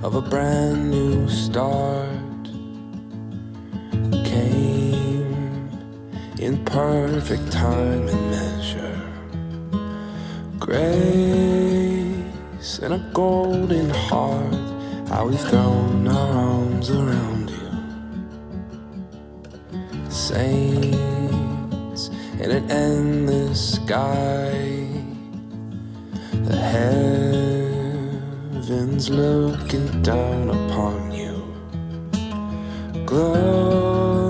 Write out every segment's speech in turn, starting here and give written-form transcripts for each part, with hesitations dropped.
of a brand new start came in perfect time and measure. Grace and a golden heart, how we've thrown our arms around you. Saints in an endless sky, the heavens looking down upon you. Glory,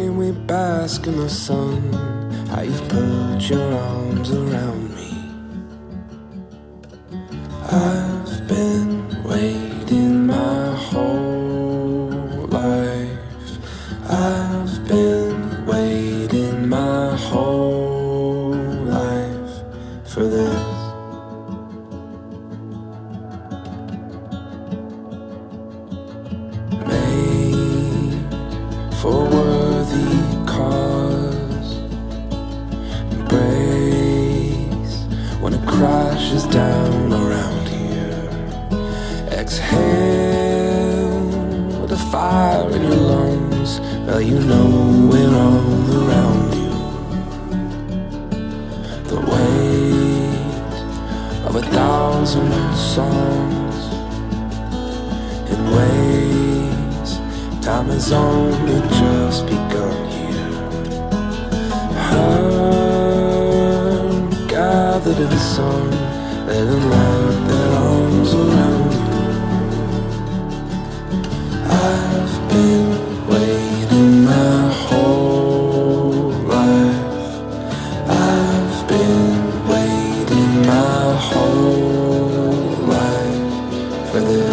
we bask in the sun, how you've put your arms around me. I've been waiting my whole life. I've been waiting my whole life for this. Made for a worthy cause, embrace when it crashes down around here. Exhale with the fire in your lungs, well you know we're all around you. The weight of 1,000 songs in ways time has only just begun here. Heard gathered in sun, living like their arms around you. I've been waiting my whole life. I've been waiting my whole life for this.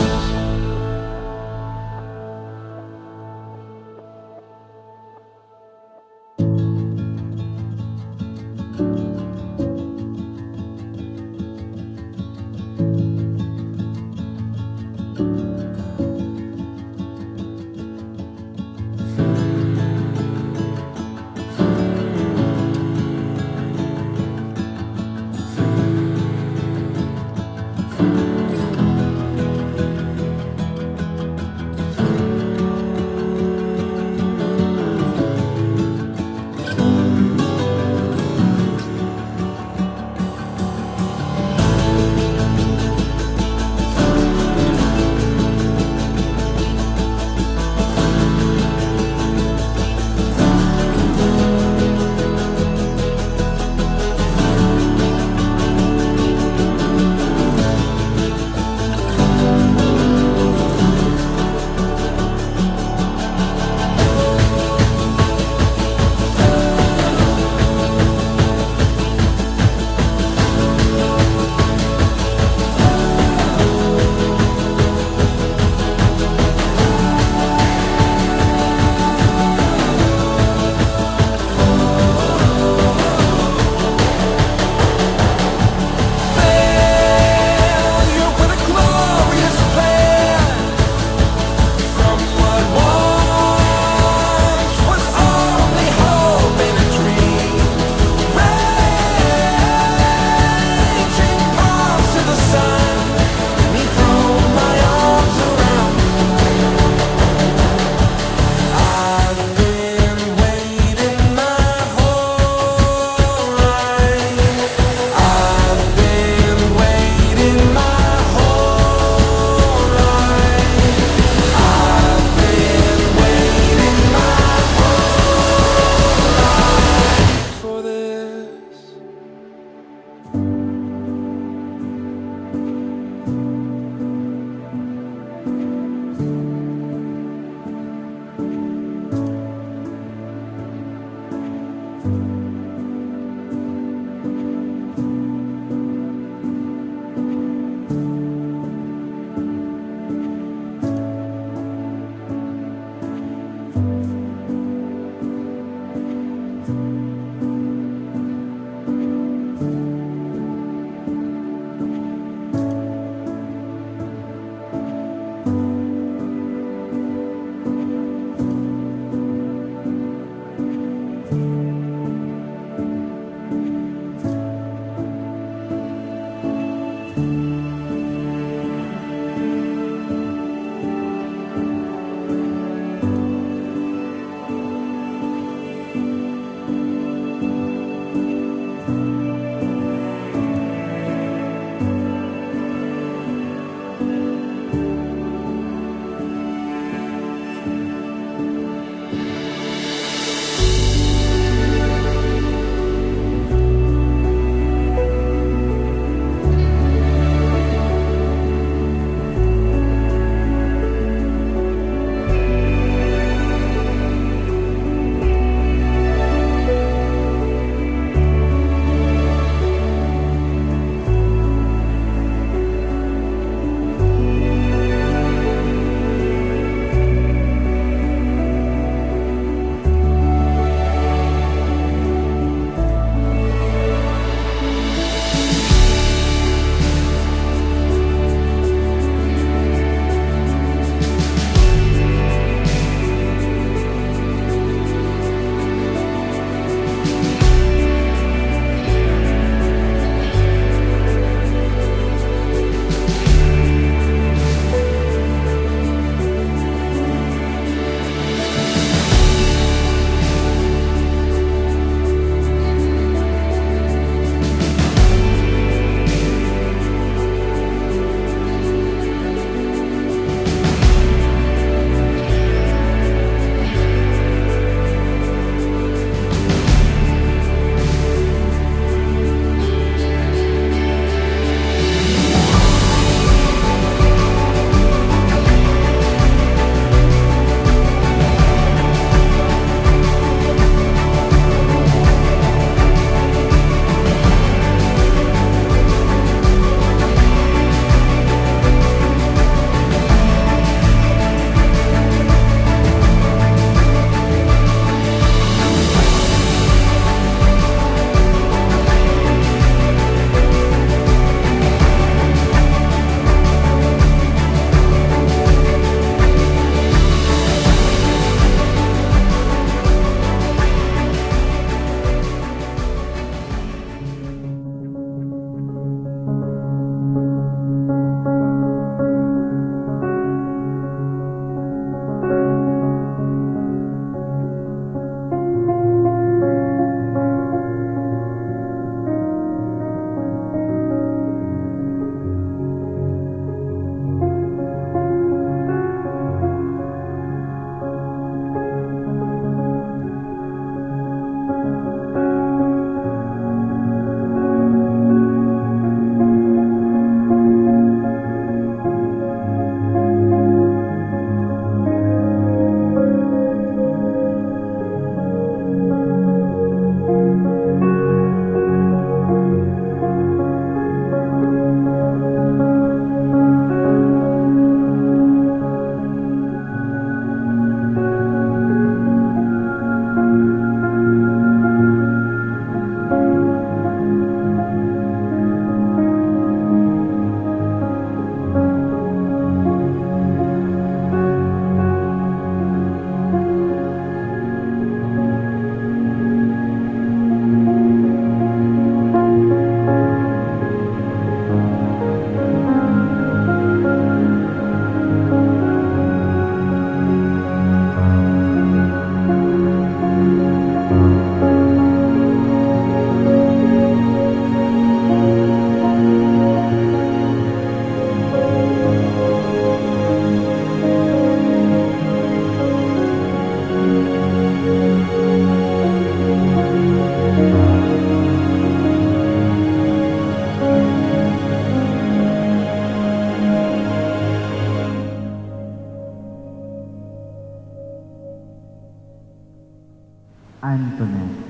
Antoinette.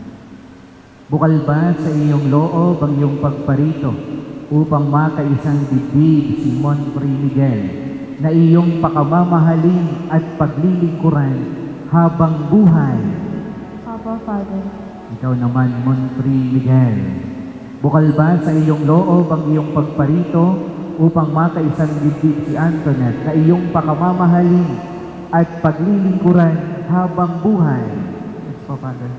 Bukal ba sa iyong loob ang iyong pagparito upang makaisang dibdib si Monfrey Miguel na iyong pakamamahalin at paglilingkuran habang buhay? Opo, Father. Ikaw naman, Monfrey Miguel. Bukal ba sa iyong loob ang iyong pagparito upang makaisang dibdib si Antoinette na iyong pakamamahalin at paglilingkuran habang buhay? Yes po, Father.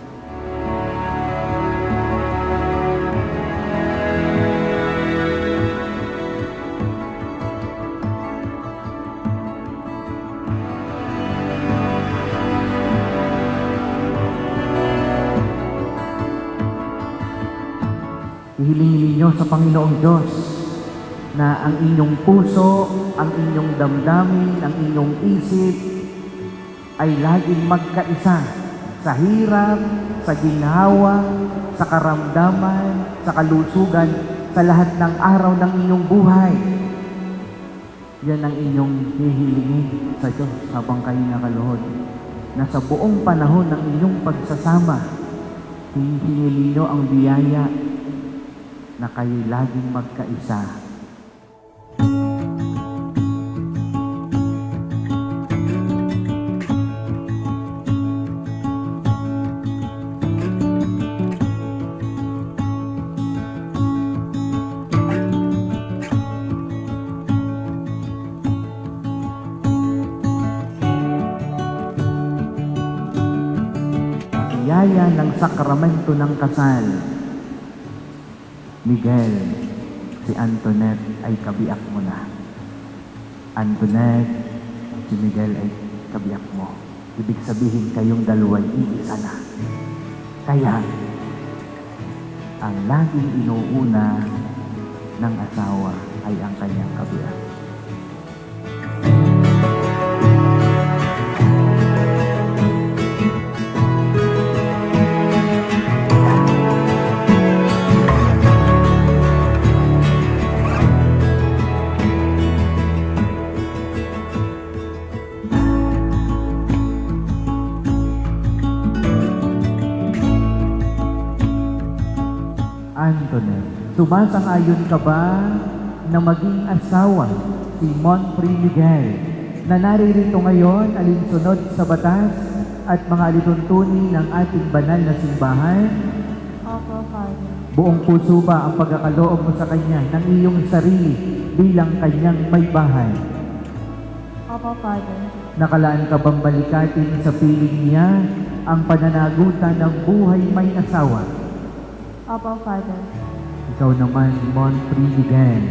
Ihilingin ninyo sa Panginoong Diyos na ang inyong puso, ang inyong damdamin, ang inyong isip ay laging magkaisa sa hirap, sa ginhawa, sa karamdaman, sa kalusugan, sa lahat ng araw ng inyong buhay. Yan ang inyong hihilingin sa Diyos habang kayo nakaluhod. Na sa buong panahon ng inyong pagsasama, hihingin ninyo ang biyaya na kayo laging magkaisa. Biyaya ng sakramento ng kasal. Miguel, si Antoinette ay kabiyak mo na. Antoinette, si Miguel ay kabiyak mo. Ibig sabihin kayong dalawa'y iisa na. Kaya, ang laging inuuna ng asawa ay ang kanyang kabiyak. Antoinette, sumasang-ayon ka ba na maging asawa si Monfrey Miguel na naririto ngayon alinsunod sa batas at mga alituntunin ng ating banal na simbahan? Opo, Father. Buong puso ba ang pagkakaloob mo sa kanya ng iyong sarili bilang kanyang may bahay? Opo, Father. Nakalaan ka bang balikatin sa piling niya ang pananagutan ng buhay may asawa? Opo, Father. Ikaw naman, Monfrey Miguel.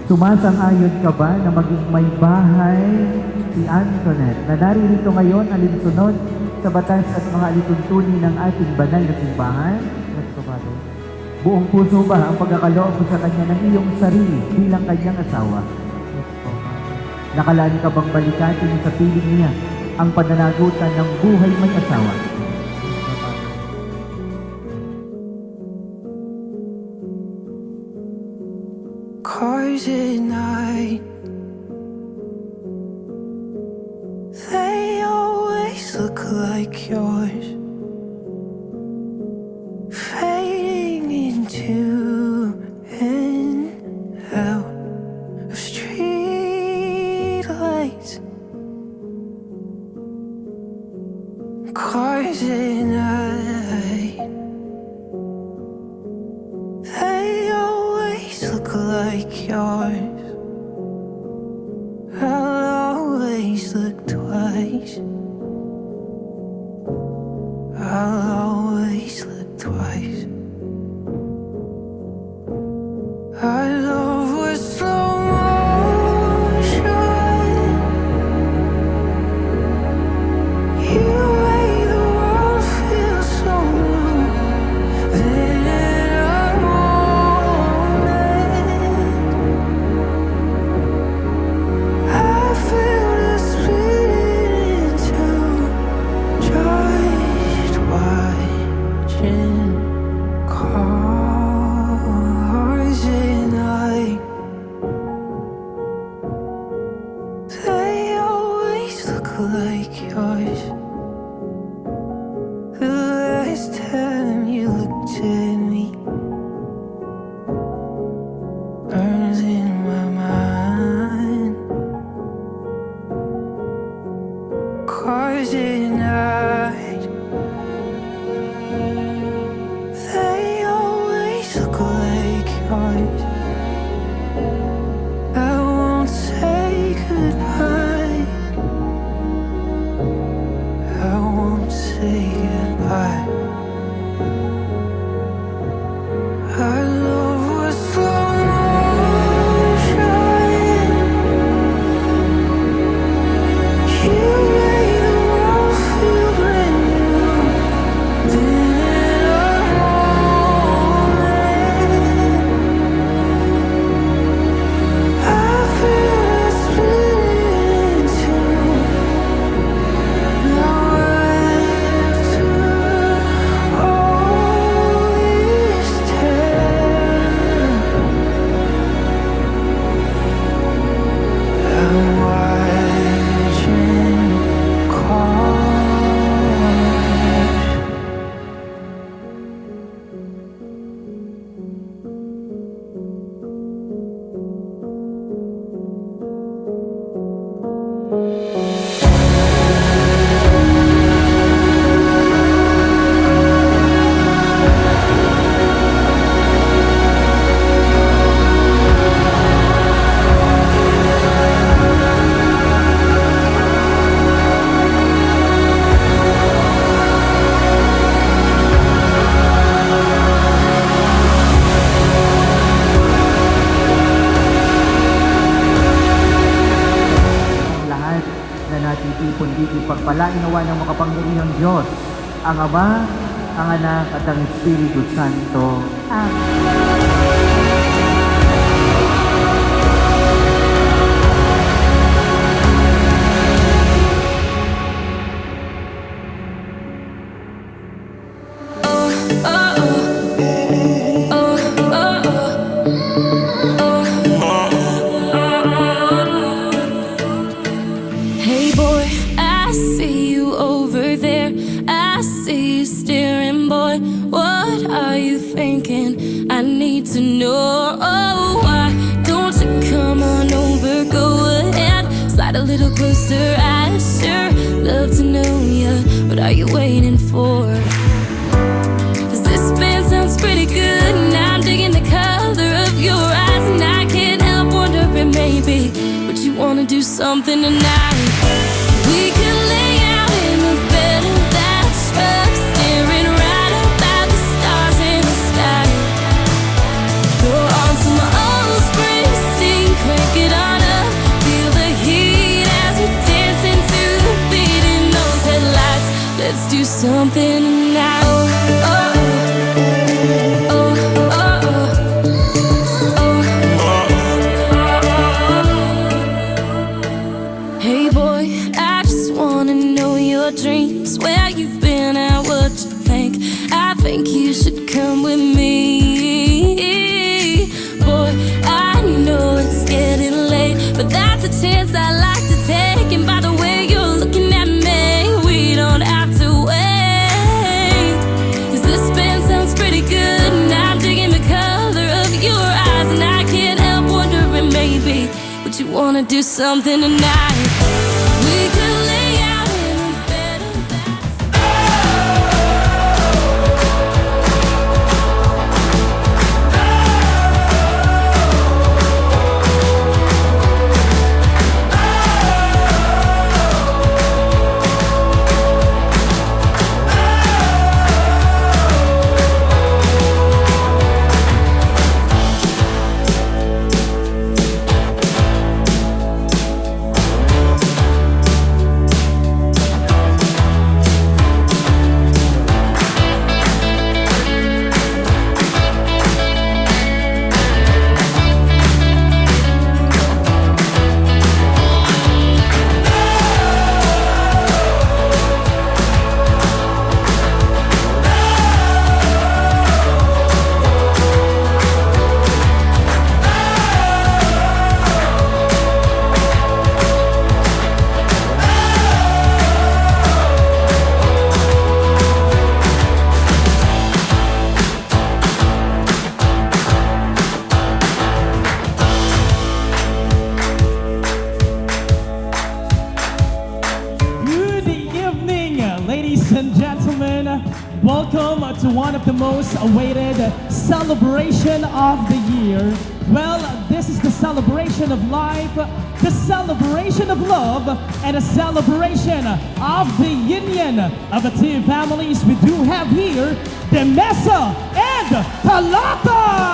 Sumasang-ayon ka ba na maging may bahay si Antoinette na naririto ngayon alinsunod sa batas at mga alituntunin ng ating banal na simbahan? Buong puso ba ang pagkakaloob mo sa kanya ng iyong sarili bilang kanyang asawa? Nakalaan ka bang balikatin sa piling niya ang pananagutan ng buhay may asawa? Cars at night, they always look like yours, fading into and out of street lights. Cars at night, they always look like yours. I'll always look twice. I'll always look twice. I love with slow motion. You make the world feel so new. Then I want it. I feel the split into just watching. last time you looked at me burns in my mind. 'Cause at night they always look like yours. I won't say goodbye. I won't say goodbye. Our love was slow motion. You made the world feel brand new. Then in a moment, I feel it split in two. Now after all this time, I'm watching cars. Ang lahat na natitipon dito pagpalain nawa ng makapangyarihang Diyos, ang Ama, ang Anak at ang Espiritu Santo. Amen. Hey boy, I see you over there. I see you staring, boy. What are you thinking? I need to know. Oh, why don't you come on over? Go ahead, slide a little closer. I sure love to know ya. What are you waiting for? 'Cause this band sounds pretty good, and I'm digging the color of your eyes, and I can't help wondering maybe would you wanna do something tonight? We could lay out in the bed of that truck, staring right up at the stars in the sky. Throw on some old Springsteen, crank it on up, feel the heat as we dance into the beat in those headlights. Let's do something tonight. Oh, oh, oh, oh, oh, oh. Hey boy, I just wanna know your dreams, where you've been and what you think. I think you should come with me. Boy, I know it's getting late, but that's a chance I like to take. And by the way you're looking at me, we don't have to wait. 'Cause this band sounds pretty good, and I'm digging the color of your eyes, and I can't help wondering maybe would you wanna do something tonight? We could lay out in the bed of that. welcome to one of the most awaited celebration of the year. Well, this is the celebration of life, the celebration of love, and a celebration of the union of the two families we do have here, the Mesa and Talata!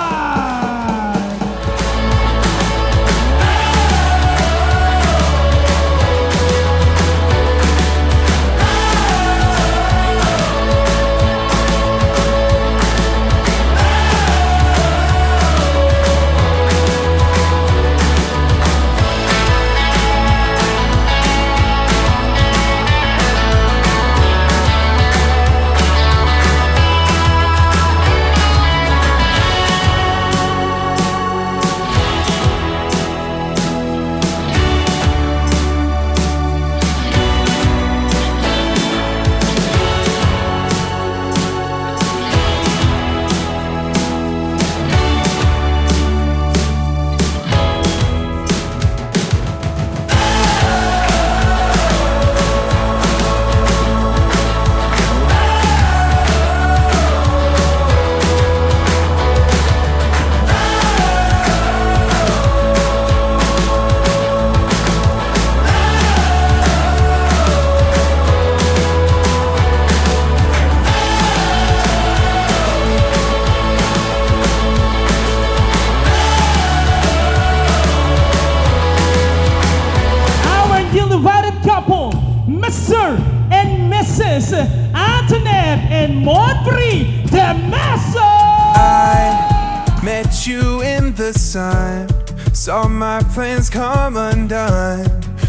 Mr. and Mrs. Antoinette and Monpri de Mesa! I met you in the sun, saw my plans come undone,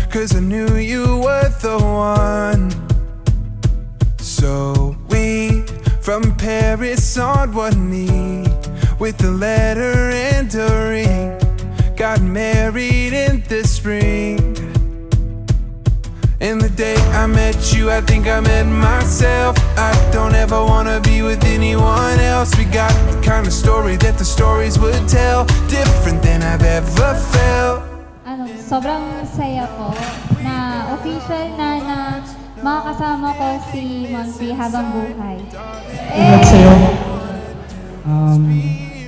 'cause I knew you were the one. So we, from Paris on one knee, with a letter and a ring, got married in the spring. And the day I met you, I think I met myself. I don't ever wanna be with anyone else. We got the kind of story that the stories would tell, different than I've ever felt. Sobrang saya po na official na makakasama ko si Monpri habang buhay. Ingat sa'yo.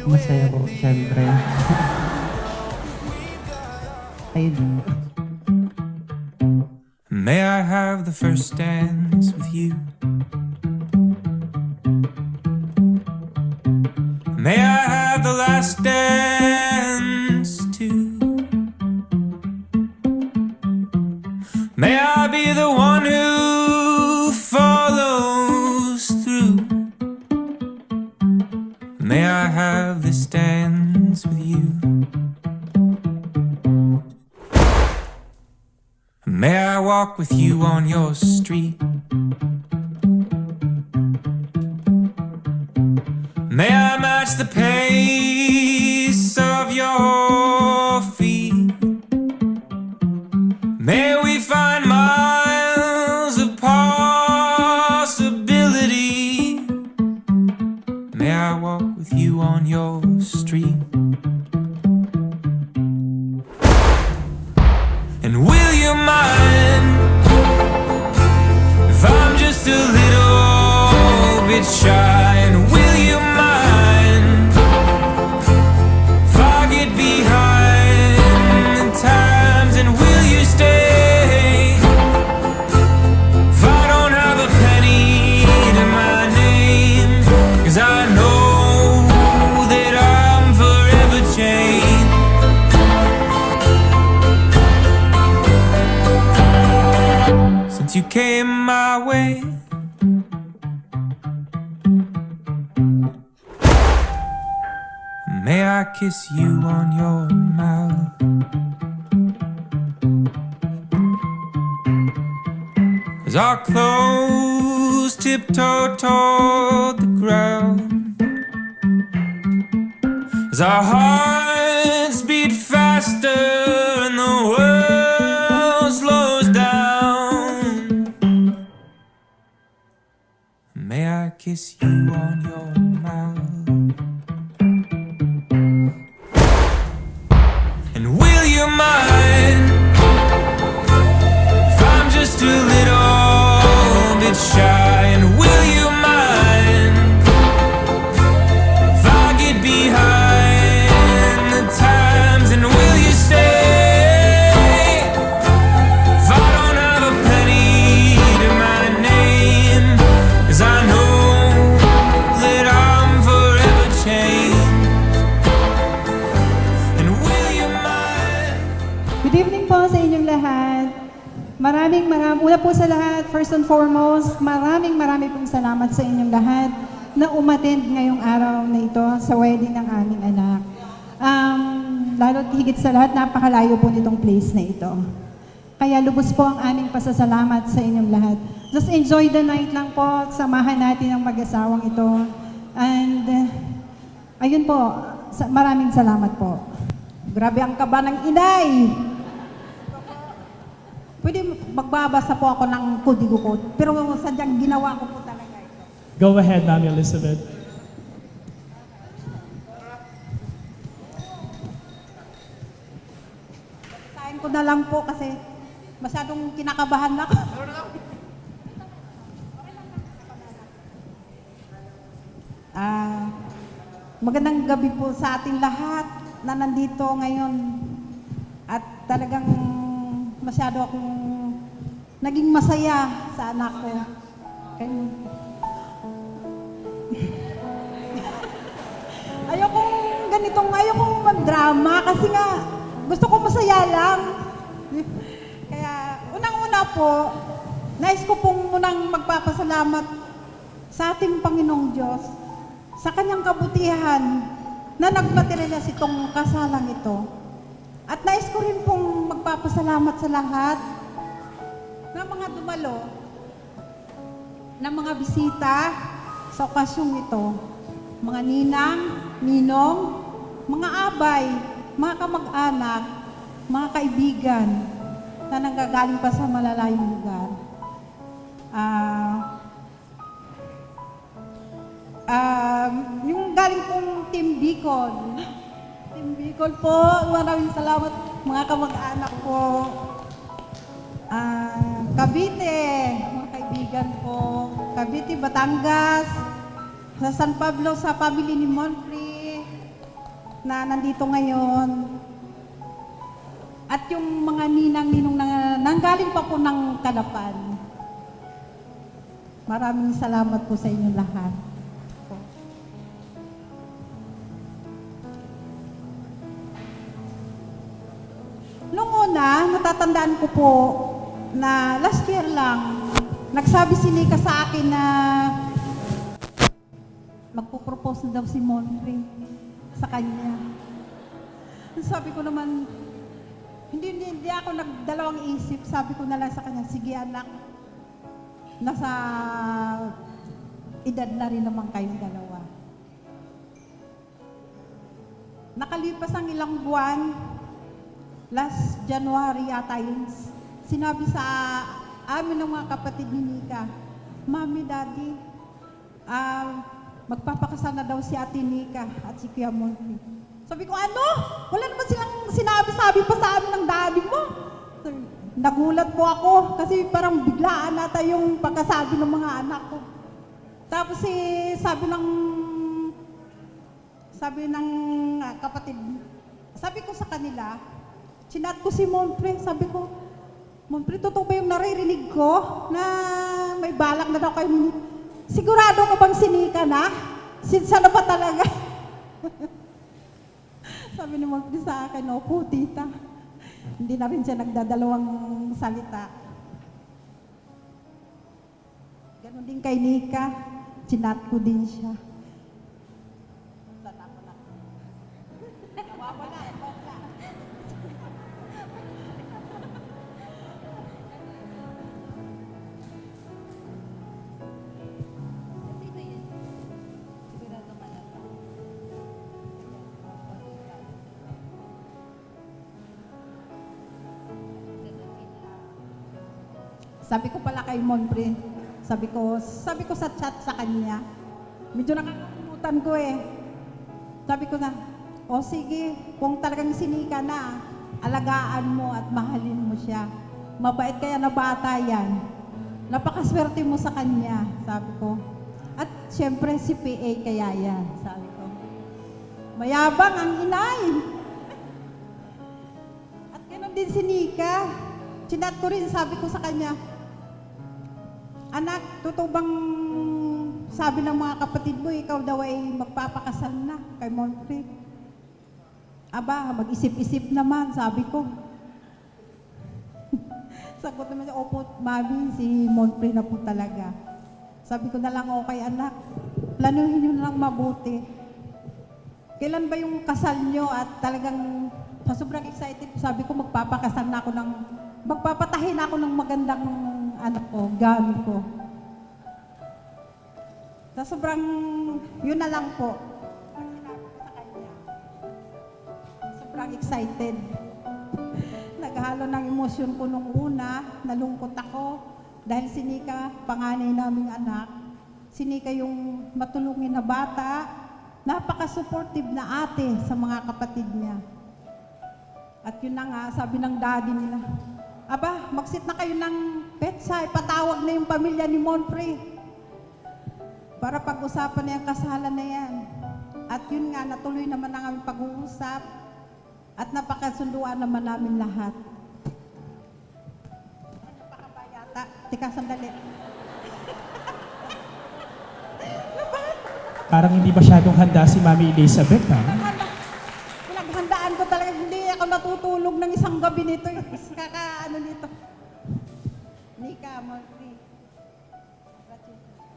Masaya po, syempre. Ayun. May I have the first dance with you? May I have the last dance too? May I be the one who follows through? May I have this dance with you? May I walk with you on your street? May I match the pace of your feet? May we find miles of possibility? May I walk with you on your street? And will you mind if I'm just a little bit shy? And will you mind if I get behind the times? And will you stay if I don't have a penny to my name? 'Cause I know that I'm forever changed. Since you came my way, may I kiss you on your mouth? As our clothes tiptoe toward the ground, as our hearts beat faster and the world slows down, may I kiss you on your mouth? And will you mind if I'm just a little bit shy? And will you mind una po sa lahat, first and foremost, marami pong salamat sa inyong lahat na umattend ngayong araw na ito sa wedding ng aming anak. Lalo't higit sa lahat, napakalayo po nitong place na ito. Kaya lubos po ang aming pasasalamat sa inyong lahat. Just enjoy the night lang po, samahan natin ang mag-asawang ito. And ayun po, maraming salamat po. Grabe ang kaba ng inay. Pwede magbabasa po ako ng kodigo ko, pero sadyang ginawa ko po talaga ito. Go ahead, Ma'am Elizabeth. Kain ko na lang po kasi masyadong kinakabahan ako. Magandang gabi po sa ating lahat na nandito ngayon. At talagang masyado akong naging masaya sa anak ko. Ayokong magdrama kasi nga gusto ko masaya lang. Kaya unang-una po, nais ko pong munang magpapasalamat sa ating Panginoong Diyos sa kanyang kabutihan na nagmaterialis itong kasalang ito. At nais ko rin pong magpapasalamat sa lahat ng mga dumalo, ng mga bisita sa okasyong ito. Mga ninang, ninong, mga abay, mga kamag-anak, mga kaibigan na nanggagaling pa sa malalayong lugar. Yung galing pong Team Bicol. Team Bicol po, maraming salamat mga kamag-anak ko. Cavite, mga kaibigan ko. Cavite, Batangas. Sa San Pablo, sa family ni Monfrey na nandito ngayon. At yung mga ninang-ninong na nanggaling pa po ng Kalapan. Maraming salamat po sa inyo lahat. Noong una, natatandaan ko po na last year lang, nagsabi si Nika sa akin na magpo-propose na daw si Monfrey sa kanya. Sabi ko naman, hindi ako nagdalawang isip. Sabi ko na lang sa kanya, sige anak, nasa edad na rin naman kayong dalawa. Nakalipas ang ilang buwan, last January yata yun, sinabi sa amin ng mga kapatid ni Nika, Mami, Daddy, magpapakasal na daw si Ate Nika at si Kuya Monfrey. Sabi ko, ano? Wala naman silang sinabi pa sa amin ng daddy mo. Nagulat po ako kasi parang biglaan nata yung pagkasabi ng mga anak ko. Tapos sabi ng kapatid, sabi ko sa kanila, chinat ko si Monfrey, sabi ko, Monfrey, totoo ba yung naririnig ko na may balak na daw kayo? Sigurado ka bang sinika na? Sana pa talaga? Sabi ni Monfrey sa akin, opo, tita. Hindi na rin siya nagdadalawang salita. Ganon din kay Nika, chinat ko din siya. Sana ko na. Nawawala. Sabi ko pala kay Monfrey, sabi ko sa chat sa kanya, medyo nakakalimutan ko eh. Sabi ko na, o sige, kung talagang sinika na, alagaan mo at mahalin mo siya. Mabait kaya na bata yan. Napakaswerte mo sa kanya, sabi ko. At syempre si PA kaya yan, sabi ko. Mayabang ang inay. At ganoon din si Nika. Chinat ko rin, sabi ko sa kanya, anak, totoo bang sabi ng mga kapatid mo, ikaw daw ay magpapakasal na kay Monfrey? Aba, mag-isip-isip naman, sabi ko. Sagot naman niya, opo, mami, si Monpre na po talaga. Sabi ko na lang, okay anak, planuhin niyo na lang mabuti. Kailan ba yung kasal niyo at talagang sa sobrang excited, sabi ko magpapakasal na ako magpapatahin ako ng magandang anak ko, gami ko. Sa sobrang, yun na lang po. Ang sinabi ko sa kanya. Sobrang excited. Naghalo ng emosyon ko nung una, nalungkot ako dahil si Nika, panganay naming anak, si Nika yung matulungin na bata, napaka-supportive na ate sa mga kapatid niya. At yun na nga, sabi ng daddy nila, aba, mag-sit na kayo ng petsa, ipatawag na yung pamilya ni Monpre para pag-usapan na yung kasalan na yan. At yun nga, natuloy naman ang aming pag-uusap at napakasunduan naman namin lahat. Ano pa ka ba yata? Tika, sandali. Parang hindi masyadong handa si Mami Elizabeth, ha? Pinaghandaan ko talaga, hindi ako natutulog ng isang gabi nito. Kaka-ano nito. Nika, Monpre.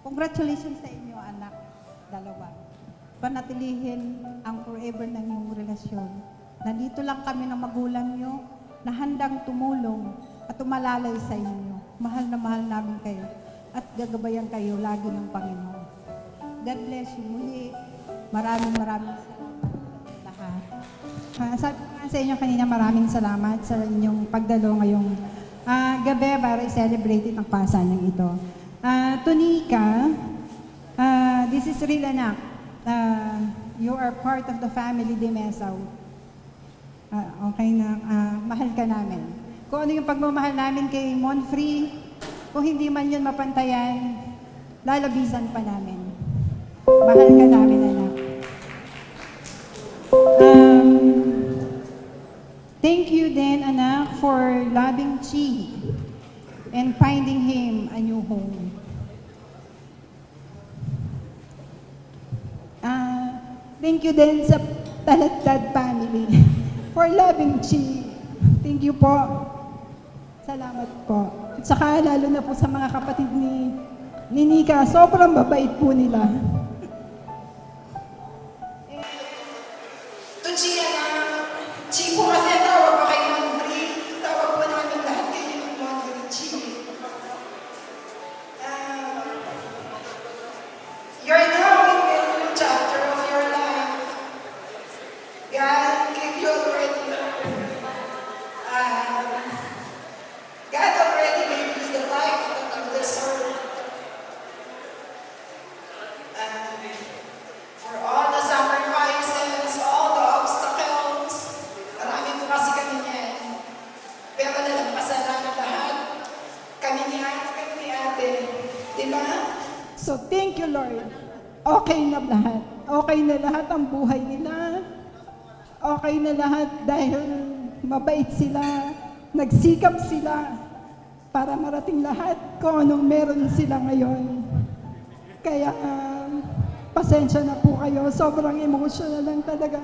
Congratulations sa inyo, anak. Dalawa. Panatilihin ang forever ng iyong relasyon. Nandito lang kami ng magulang nyo na handang tumulong at umalalay sa inyo. Mahal na mahal namin kayo at gagabayan kayo lagi ng Panginoon. God bless you muli. Maraming salamat lahat. Sabi ko nga sa inyo kanina, maraming salamat sa inyong pagdalo ngayong gabi para i-celebrate ang pasanang ito. Tonika, this is real anak. You are part of the family de Mesaw. Okay na, mahal ka namin. Kung ano yung pagmamahal namin kay Monfrey, kung hindi man yun mapantayan, lalabisan pa namin. Mahal ka namin, anak. Thank you then, anak, for loving Chi and finding him a new home. Thank you din sa Talatad family for loving Chi. Thank you po. Salamat po. At saka lalo na po sa mga kapatid ni Nika, sobrang mabait po nila. To Chi, Chi po kasi tawag pa kay Monpre. Tawag po namin lahat kay Monpre, Chi. You're now in a new chapter of your life. God gave you already. God already gave you the life that you deserve. For all the sacrifices, all the obstacles, marami po kasi kami niyan. Pero nalagpasan namin lahat. Kami ni ate. Diba? So thank you, Lord. Okay na lahat. Okay na lahat ang buhay nila. Okay na lahat dahil mabait sila. Nagsikap sila para marating lahat kung anong meron sila ngayon. Kaya pasensya na po kayo. Sobrang emotional lang talaga.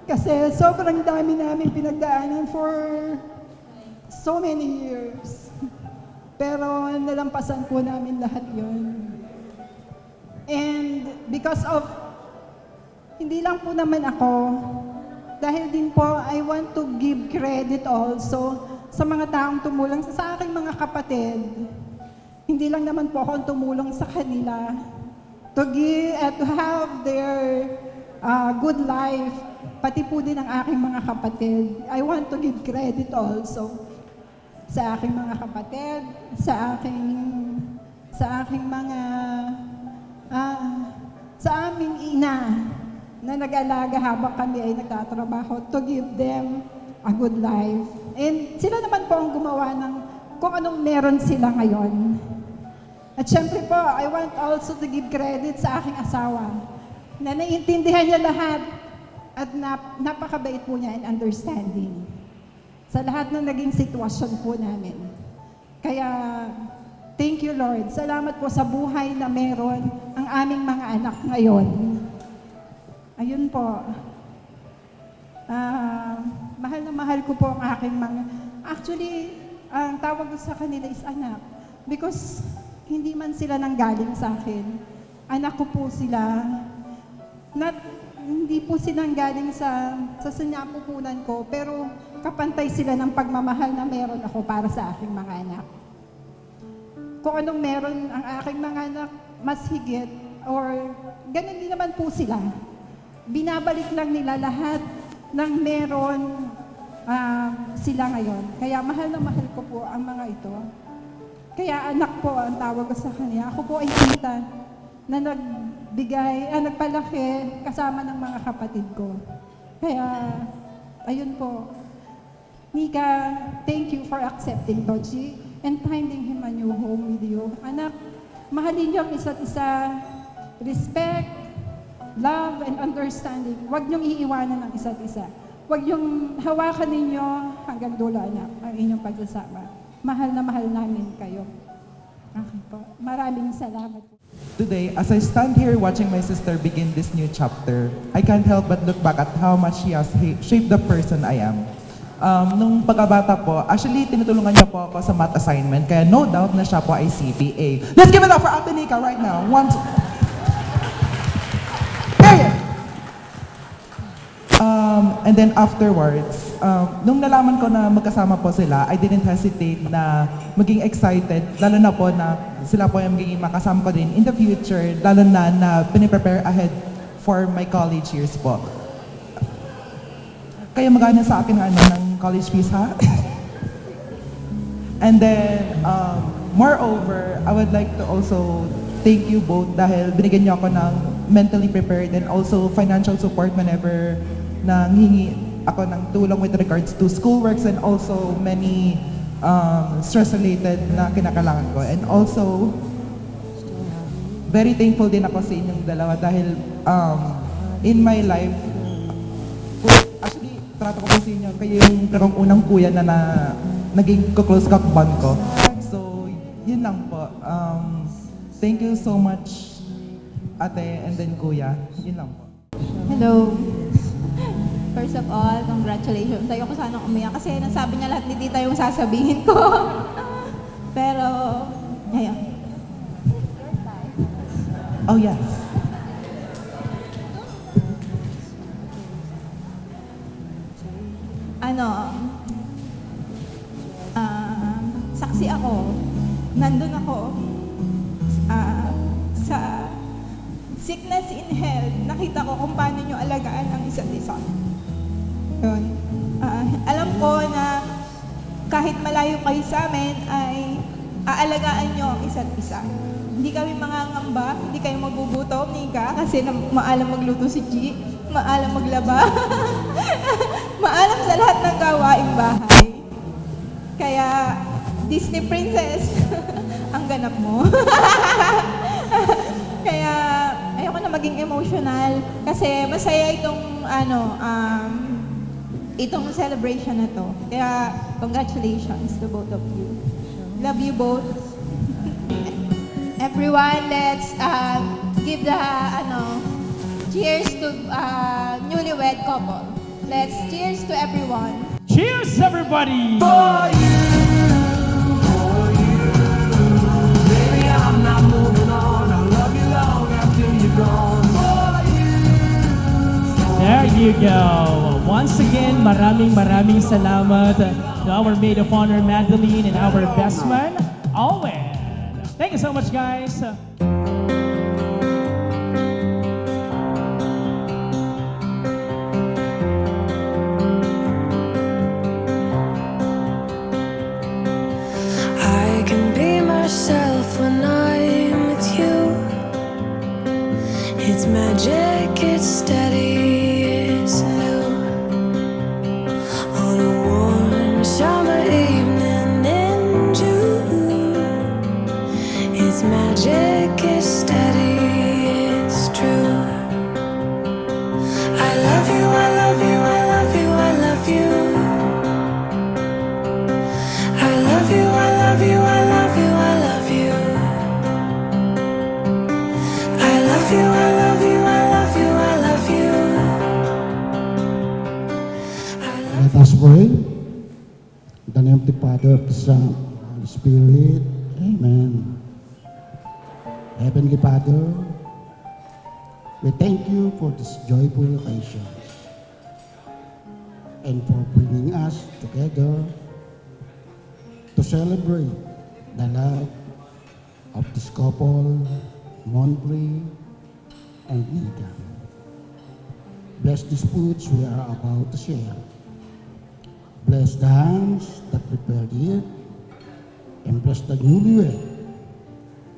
Kasi sobrang dami namin pinagdaanan for so many years. Pero nalampasan po namin lahat yon. And because of, hindi lang po naman ako, dahil din po, I want to give credit also sa mga taong tumulong sa aking mga kapatid. Hindi lang naman po ako tumulong sa kanila to give and to have their good life, pati po din ang aking mga kapatid. I want to give credit also sa aking mga kapatid, sa aking mga sa aming ina na nag-alaga habang kami ay nagtatrabaho to give them a good life. And sila naman po ang gumawa ng kung anong meron sila ngayon. At syempre po, I want also to give credit sa aking asawa na naiintindihan niya lahat at napakabait po niya and understanding sa lahat ng naging sitwasyon po namin. Kaya, thank you, Lord. Salamat po sa buhay na meron ang aming mga anak ngayon. Ayun po. Mahal na mahal ko po ang aking mga... Actually, ang tawag ko sa kanila is anak. Because hindi man sila nanggaling sa akin. Anak ko po sila. Hindi po silang galing sa sinapupunan ko, pero kapantay sila ng pagmamahal na meron ako para sa aking mga anak. Kung anong meron ang aking mga anak, mas higit, or ganun din naman po sila. Binabalik lang nila lahat ng meron sila ngayon. Kaya mahal na mahal ko po ang mga ito. Kaya anak po ang tawag ko sa kanya. Ako po ay tita na nagpalaki kasama ng mga kapatid ko. Kaya, ayun po. Mika, thank you for accepting Doji and finding him a new home with you. Anak, mahalin niyo ang isa't isa. Respect, love, and understanding. Huwag niyong iiwanan ang isa't isa. Huwag niyong hawakan ninyo hanggang dulo, anak, ang inyong pagsasama. Mahal na mahal namin kayo. Okay po. Maraming salamat po. Today, as I stand here watching my sister begin this new chapter, I can't help but look back at how much she has shaped the person I am. Nung pagkabata po, actually, tinutulungan niya po ako sa math assignment, kaya no doubt na siya po ay CPA. Let's give it up for Ate Nika right now. Period! And then afterwards, nung nalaman ko na magkasama po sila, I didn't hesitate na maging excited, lalo na po na sila po yung magiging makasama ko din in the future, lalo na piniprepare ahead for my college years po. Kaya magana sa akin ng college fees, ha? And then, moreover, I would like to also thank you both dahil binigyan niyo ako ng mentally prepared and also financial support whenever nanghingi ako ng tulong with regards to schoolworks and also many stress-related na kinakailangan ko. And also, very thankful din ako sa inyong dalawa dahil in my life, actually, trato ko po sa inyo, kayo yung karong unang kuya na naging close bond ko. So, yun lang po. Thank you so much, ate, and then kuya. Yun lang po. Hello. First of all, congratulations. Ayoko sanang umiyak kasi nasabi niya lahat ni tita yung sasabihin ko. Pero, ayun. Oh, yes. Saksi ako. Nandun ako sa sickness in health. Nakita ko kung paano nyo alagaan ang isa't isa. Yun. Alam ko na kahit malayo kayo sa amin ay aalagaan nyo ang isa't isa. Hindi kami mangangamba, hindi kayo magugutom, Nika, kasi maalam magluto si G, maalam maglaba, maalam sa lahat ng gawaing bahay. Kaya, Disney Princess, ang ganap mo. Kaya, ayoko na maging emotional kasi masaya itong itong celebration na to. Kaya, congratulations to both of you. Love you both. Everyone, let's give the cheers to newlywed couple. Let's cheers to everyone. Cheers, everybody! There you go. Once again, maraming salamat to our maid of honor, Madeline, and our best man, Alwin. Thank you so much, guys. I can be myself when I'm with you. It's magic, it's steady, it's new. On a warm summer evening in June, it's magic, it's steady, it's true. I love you, I love you, I love you, I love you. I love you, I love you, I love you, I love you. I love you, I love you, I love you, I love you. Let us pray. In the name of the Father, the Son, and the Spirit. Amen. Heavenly Father, we thank you for this joyful occasion and for bringing us together to celebrate the love of this couple, Monbri and Nika. Bless these foods we are about to share. Bless the hands that prepared it, and bless the newlywed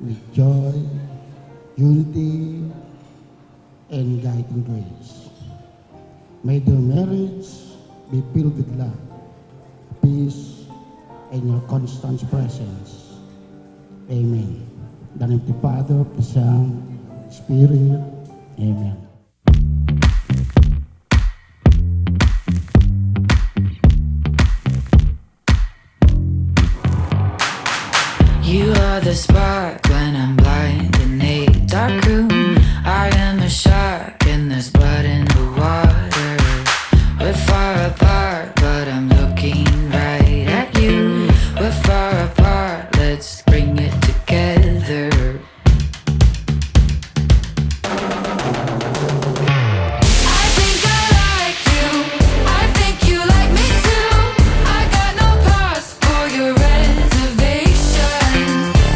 with joy, unity, and guiding grace. May their marriage be filled with love, peace, and your constant presence. Amen. In the name of the Father, the Son, and the Spirit. Amen. You are the spark when I'm blind in a dark room. I am a shark and there's blood in the water. We're far apart, but I'm looking right at you. We're far apart, let's bring it together. I think I like you, I think you like me too. I got no pause for your reservation.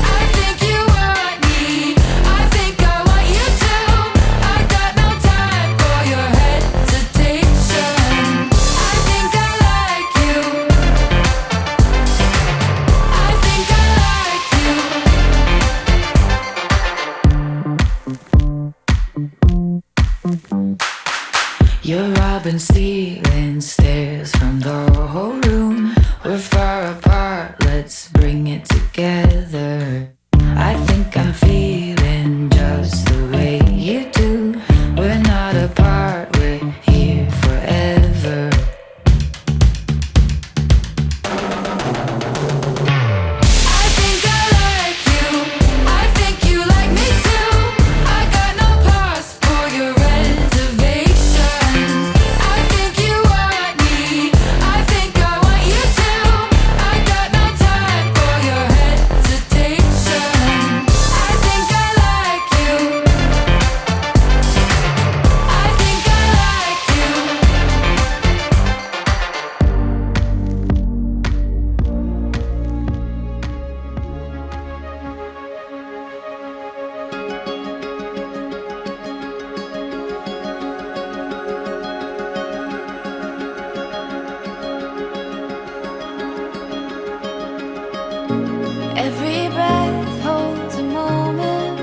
I think you want me, I think I want you too. I got no time for your hesitation. I think I like you, I think I like you. You're robbing, stealing stares from the whole room. We're far apart, let's bring it together. I think I'm feeling just the way you do. We're not apart, we're here forever. I think I like you, I think you like me too. I got no pause for your reservation. I think you want me, I think I want you too. I got no time for your hesitation. I think I like you, I think I like you. Every breath holds a moment,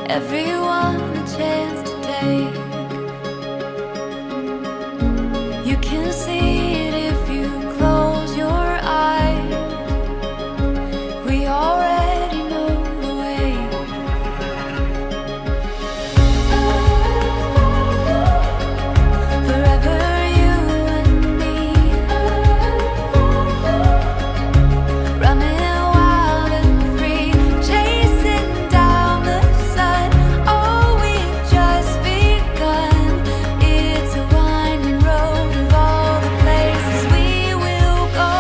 everyone a chance to take. You can see it if you close your eyes. We already know the way. Forever you and me, running wild and free, chasing down the sun. Oh, we've just begun. It's a winding road of all the places we will go.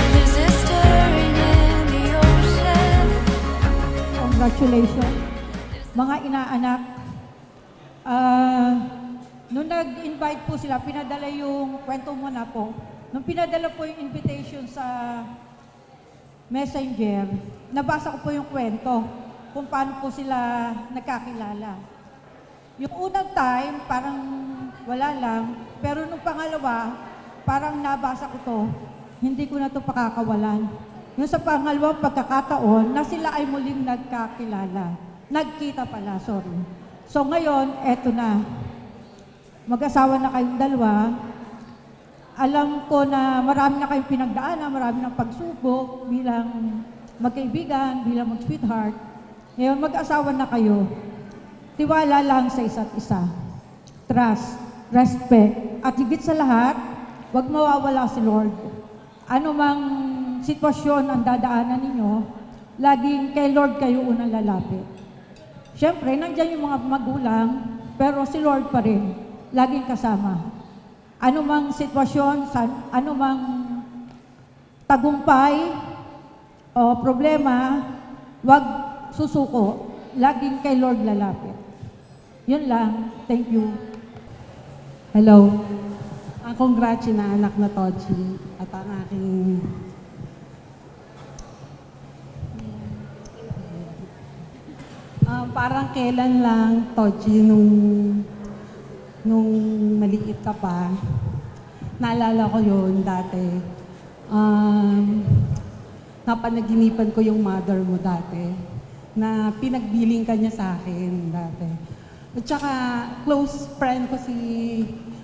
There's a stirring in the ocean. Congratulations, mga inaanak. Nung nag-invite po sila, pinadala yung kwento mo na po. Nung pinadala po yung invitation sa Messenger, nabasa ko po yung kwento kung paano po sila nagkakilala. Yung unang time, parang wala lang. Pero nung pangalawa, parang nabasa ko to, hindi ko na to pakakawalan. Yung sa pangalawang pagkakataon, na sila ay muling nagkakilala. Nagkita pala, sorry. So ngayon, eto na. Mag-asawa na kayong dalawa. Alam ko na marami na kayong pinagdaanan, marami ng pagsubok bilang magkaibigan, bilang mag-sweetheart. Ngayon, mag-asawa na kayo. Tiwala lang sa isa't isa. Trust, respect, at higit sa lahat, huwag mawawala si Lord. Ano mang sitwasyon ang dadaanan ninyo, laging kay Lord kayo unang lalapit. Siyempre, nandiyan yung mga magulang, pero si Lord pa rin, laging kasama. Ano mang sitwasyon, ano mang tagumpay o problema, wag susuko. Laging kay Lord lalapit. Yun lang. Thank you. Hello. Ang congrats na anak na Tochi at ang aking parang kailan lang, Tochi, nung maliit ka pa, naalala ko yun dati. Napanaginipan ko yung mother mo dati, na pinagbiling ka niya sa akin dati. At saka, close friend ko si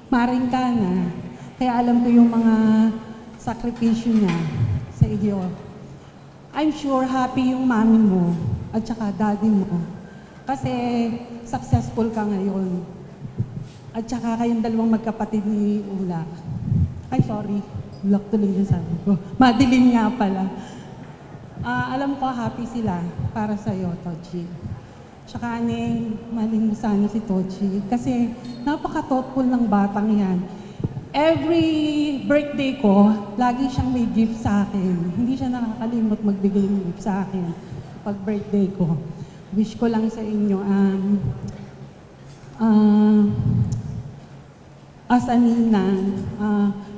Maring Kana, kaya alam ko yung mga sakripisyo niya sa iyo. I'm sure happy yung mami mo at saka daddy mo. Kasi successful ka ngayon. At saka kayong dalawang magkapatid ni Ulak. Ay, sorry. Ulak tuloy yung sabi ko. Madeline nga pala. Alam ko happy sila para sa'yo, Tochi. Tsaka malin mo sana si Tochi. Kasi napaka-thoughtful ng batang yan. Every birthday ko, lagi siyang may gift sa akin. Hindi siya nakakalimot magbigay ng gift sa akin pag birthday ko. Wish ko lang sa inyo, as a ninang,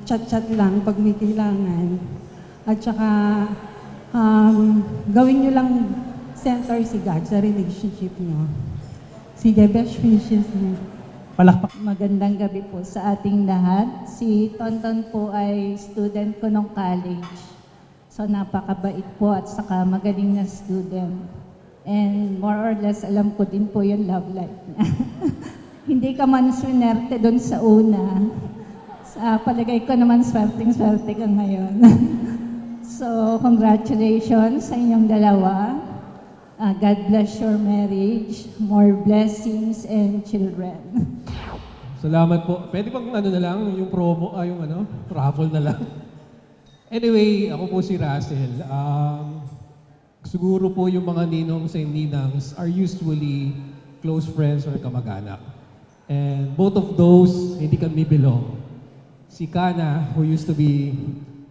chat-chat lang pag may kailangan. At saka, gawin nyo lang center si God sa relationship nyo. Sige, best wishes mo. Palakpak. Magandang gabi po sa ating lahat. Si Tonton po ay student ko nung college. So napakabait po at saka magaling na student. And more or less, alam ko din po yung love life niya. Hindi ka man swinerte doon sa una. Sa palagay ko naman, swerteng-swerte ka ngayon. So, congratulations sa inyong dalawa. God bless your marriage. More blessings and children. Salamat po. Pwede bang ano na lang, yung promo, yung raffle na lang. Anyway, ako po si Russell. Siguro po yung mga ninongs and ninangs are usually close friends or kamag-anak. And both of those, hindi kami belong. Si Kana, who used to be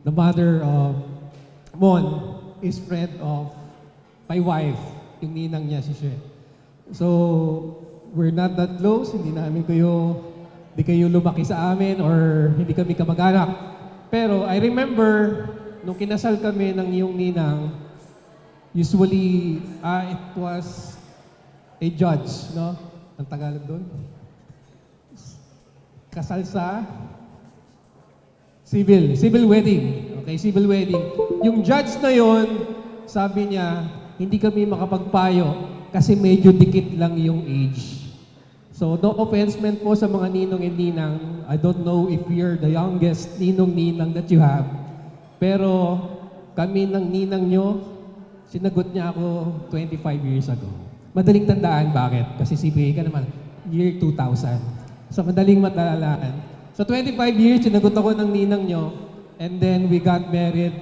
the mother of Mon, is friend of my wife, yung ninang niya si She. So, we're not that close, hindi kayo lumaki sa amin or hindi kami kamag-anak. Pero I remember, nung kinasal kami ng iyong ninang, usually, it was a judge, no? Ang Tagalog doon? Kasal sa civil wedding. Okay, civil wedding. Yung judge na yon, sabi niya, hindi kami makapagpayo kasi medyo dikit lang yung age. So, no offense meant po sa mga ninong and ninang. I don't know if you're the youngest ninong-ninang that you have. Pero kami ng ninang nyo, sinagot niya ako 25 years ago. Madaling tandaan, bakit? Kasi CPA ka naman, year 2000. So madaling matalaan. So 25 years, sinagot ako ng ninang nyo, and then we got married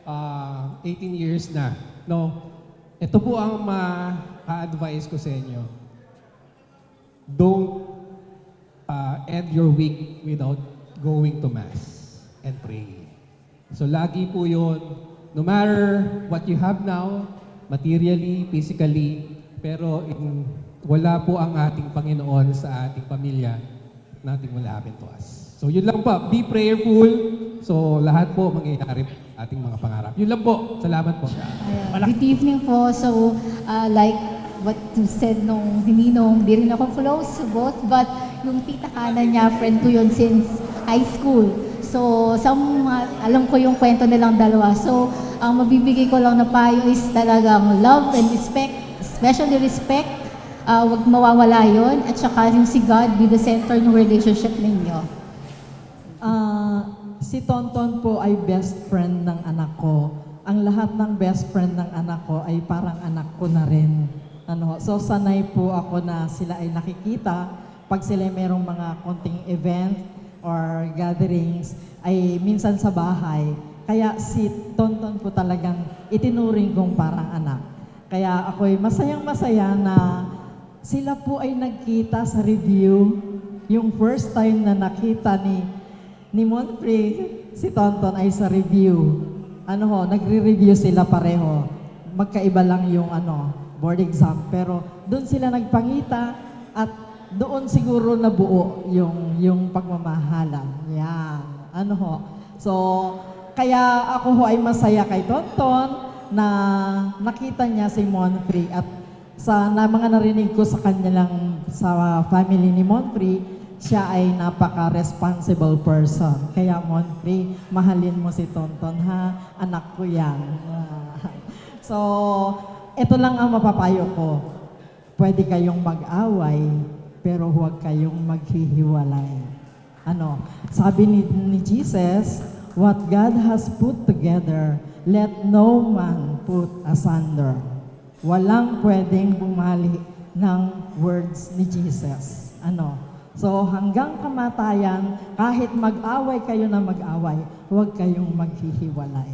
18 years na. No? Ito po ang ma-advise ko sa inyo. Don't end your week without going to Mass and praying. So lagi po yun, no matter what you have now, materially, physically, pero wala po ang ating Panginoon sa ating pamilya, nothing will happen to us. So yun lang po, be prayerful. So lahat po mangyayari ating mga pangarap. Yun lang po. Salamat po. Good evening po. So, like what you said nung hininong, di rin ako close to both, but yung tita kanan niya, friend ko yun since high school. So, alam ko yung kwento nilang dalawa. So, ang mabibigay ko lang na payo is talagang love and respect, especially respect. Huwag mawawala yun. At saka yung si God be the center ng relationship ninyo. Si Tonton po ay best friend ng anak ko. Ang lahat ng best friend ng anak ko ay parang anak ko na rin. So, sanay po ako na sila ay nakikita pag sila merong mga konting event or gatherings, ay minsan sa bahay. Kaya si Tonton po talagang itinuring kong parang anak. Kaya ako'y masayang-masaya na sila po ay nagkita sa review. Yung first time na nakita ni Monfrey, si Tonton ay sa review. Nagre-review sila pareho. Magkaiba lang yung board exam. Pero doon sila nagpangita at doon siguro nabuo yung pagmamahalan. Yan. So, kaya ako ay masaya kay Tonton na nakita niya si Monfrey at sa mga narinig ko sa sa family ni Monfrey, siya ay napaka-responsible person. Kaya Monfrey, mahalin mo si Tonton ha, anak ko yan. So, ito lang ang mapapayo ko. Pwede kayong mag-away, pero huwag kayong maghihiwalay. Sabi ni Jesus, what God has put together, let no man put asunder. Walang pwedeng bumali ng words ni Jesus. So hanggang kamatayan, kahit mag-away kayo na mag-away, huwag kayong maghihiwalay.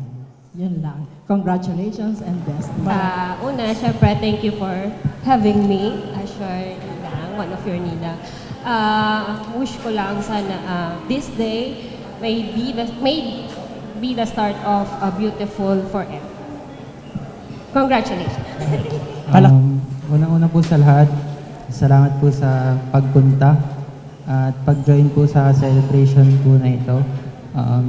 Yun lang. Congratulations and best. Una, syempre, thank you for having me as your ninang, one of your ninang. Wish ko lang sana this day may be the start of a beautiful forever. Congratulations. Unang-una po sa lahat, salamat po sa pagpunta at pag-join po sa celebration po na ito.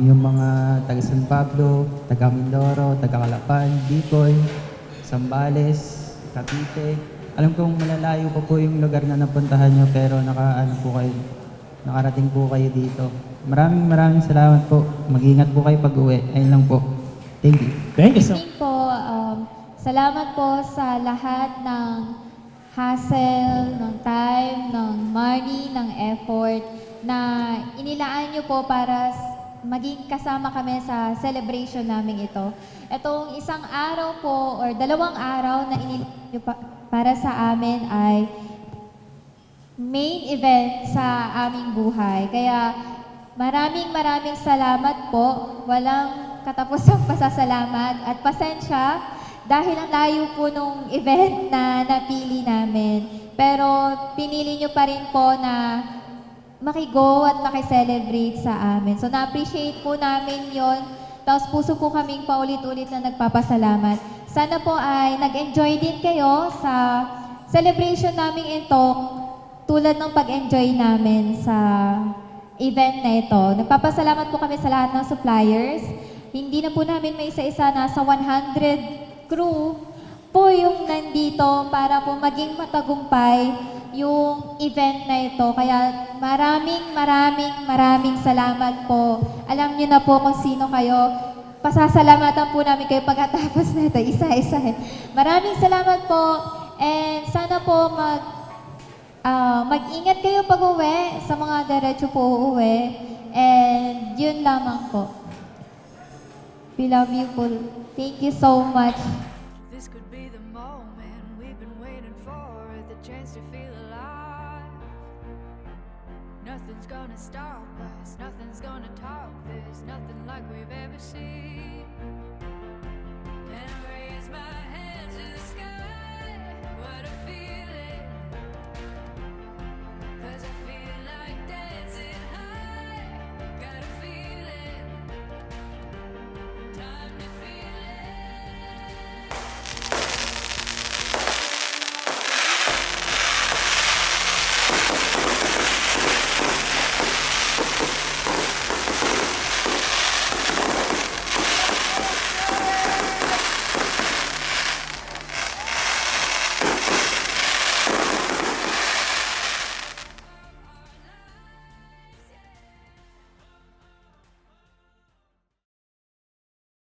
Yung mga taga San Pablo, taga Mindoro, taga Calapan, Bicol, Zambales, Cavite. Alam kong malalayo pa po yung lugar na napuntahan nyo pero nakarating po kayo dito. Maraming salamat po. Mag-ingat po kayo pag-uwi. Ayun lang po. Thank you. Thank you so much. Salamat po sa lahat ng hassle, ng time, ng money, ng effort na inilaan nyo po para maging kasama kami sa celebration namin ito. Itong isang araw po or 2 araw na inilaan nyo para sa amin ay main event sa aming buhay. Kaya maraming salamat po. Walang katapusang pasasalamat at pasensya dahil ang layo po nung event na napili namin. Pero pinili nyo pa rin po na makigo at makiselebrate sa amin. So na-appreciate po namin yon. Tapos puso po kaming paulit-ulit na nagpapasalamat. Sana po ay nag-enjoy din kayo sa celebration namin ito tulad ng pag-enjoy namin sa event na ito. Nagpapasalamat po kami sa lahat ng suppliers. Hindi na po namin may isa-isa, nasa 100 crew po yung nandito para po maging matagumpay yung event na ito. Kaya maraming salamat po. Alam niyo na po kung sino kayo. Pasasalamatan po namin kayo pagkatapos na ito, isa-isa. Maraming salamat po and sana po mag-ingat kayo pag-uwi sa mga diretso po uuwi. And yun lamang po. We love you po. Thank you so much. This could be the moment we've been waiting for, the chance to feel alive. Nothing's gonna stop us, nothing's gonna top this, nothing like we've ever seen. And I raise my hand.